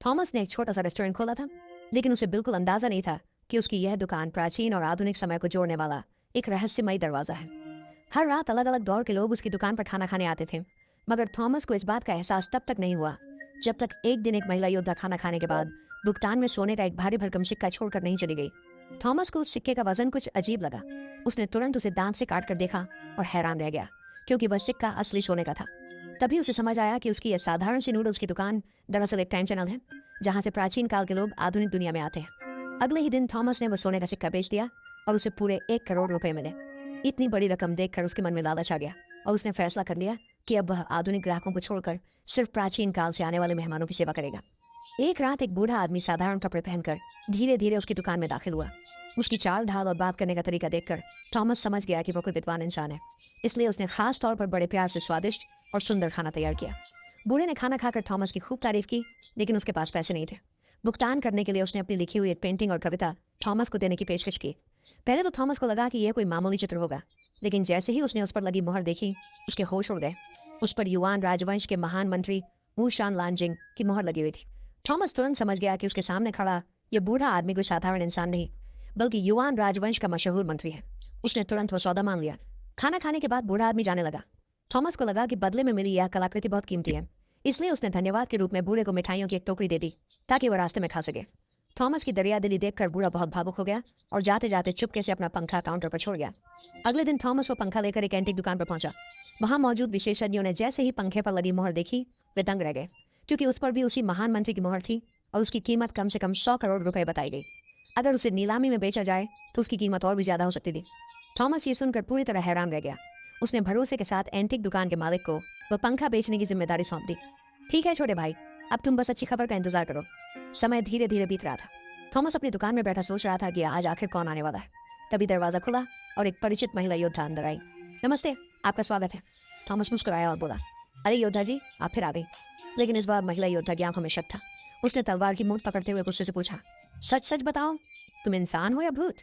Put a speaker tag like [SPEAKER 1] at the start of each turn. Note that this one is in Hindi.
[SPEAKER 1] थॉमस ने एक छोटा सा रेस्टोरेंट खोला था, लेकिन उसे बिल्कुल अंदाजा नहीं था कि उसकी यह दुकान प्राचीन और आधुनिक समय को जोड़ने वाला एक रहस्यमयी दरवाजा है। हर रात अलग अलग दौर के लोग उसकी दुकान पर खाना खाने आते थे, मगर थॉमस को इस बात का एहसास तब तक नहीं हुआ जब तक एक दिन एक महिला योद्धा खाना खाने के बाद भुगतान में सोने का एक भारी भरकम सिक्का छोड़कर नहीं चली गई। थॉमस को उस सिक्के का वजन कुछ अजीब लगा। उसने तुरंत उसे दांत से काट कर देखा और हैरान रह गया, क्योंकि वह सिक्का असली सोने का था। तभी उसे समझ आया कि उसकी यह साधारण सी नूडल्स की दुकान दरअसल एक टाइम चैनल है, जहां से प्राचीन काल के लोग आधुनिक दुनिया में आते हैं। अगले ही दिन थॉमस ने वह सोने का सिक्का बेच दिया और उसे पूरे 1 करोड़ रुपए मिले। इतनी बड़ी रकम देखकर उसके मन में लालच आ गया और उसने फैसला कर लिया कि अब वह आधुनिक ग्राहकों को छोड़कर सिर्फ प्राचीन काल से आने वाले मेहमानों की सेवा करेगा। एक रात एक बूढ़ा आदमी साधारण कपड़े पहनकर धीरे धीरे उसकी दुकान में दाखिल हुआ। उसकी चाल ढाल और बात करने का तरीका देखकर थॉमस समझ गया कि वह कोई विद्वान इंसान है, इसलिए उसने खास तौर पर बड़े प्यार से स्वादिष्ट और सुंदर खाना तैयार किया। बूढ़े ने खाना खाकर थॉमस की खूब तारीफ की, लेकिन उसके पास पैसे नहीं थे। भुगतान करने के लिए उसने अपनी लिखी हुई एक पेंटिंग और कविता थॉमस को देने की पेशकश की। पहले तो थॉमस को लगा कि यह कोई मामूली चित्र होगा, लेकिन जैसे ही उसने उस पर लगी मुहर देखी, उसके होश उड़ गए। उस पर युआन राजवंश के महान मंत्री वू शान लांजिंग की मुहर लगी हुई थी। थॉमस तुरंत समझ गया कि उसके सामने खड़ा यह बूढ़ा आदमी कोई साधारण इंसान नहीं, बल्कि युआन राजवंश का मशहूर मंत्री है। उसने तुरंत वह सौदा मान लिया। खाना खाने के बाद बूढ़ा आदमी जाने लगा। थॉमस को लगा कि बदले में मिली यह कलाकृति बहुत कीमती है, इसलिए उसने धन्यवाद के रूप में बूढ़े को मिठाइयों की एक टोकरी दे दी ताकि वह रास्ते में खा सके। थॉमस की दरियादिली देखकर बूढ़ा बहुत भावुक हो गया और जाते जाते चुपके से अपना पंखा काउंटर पर छोड़ गया। अगले दिन थॉमस वो पंखा लेकर एक एंटीक दुकान पर पहुंचा। वहां मौजूद विशेषज्ञों ने जैसे ही पंखे पर लगी मुहर देखी, वे दंग रह गए, क्योंकि उस पर भी उसी महान मंत्री की मुहर थी और उसकी कीमत कम से कम 100 करोड़ रुपए बताई गई। अगर उसे नीलामी में बेचा जाए तो उसकी कीमत और भी ज्यादा हो सकती थी। थॉमस ये सुनकर पूरी तरह हैरान रह गया। उसने भरोसे के साथ एंटीक दुकान के मालिक को वह पंखा बेचने की जिम्मेदारी सौंप दी। ठीक है छोटे भाई, अब तुम बस अच्छी खबर का इंतजार करो। समय धीरे धीरे बीत रहा था। थॉमस अपनी दुकान में बैठा सोच रहा था कि आज आखिर कौन आने वाला है। तभी दरवाजा खुला और एक परिचित महिला योद्धा अंदर आई। नमस्ते, आपका स्वागत है। थॉमस मुस्कुराया और बोला, अरे योद्धा जी, आप फिर आ गई। लेकिन इस बार महिला योद्धा की आंखों में शक था। उसने तलवार की मूठ पकड़ते हुए गुस्से से पूछा, सच सच बताओ, तुम इंसान हो या भूत?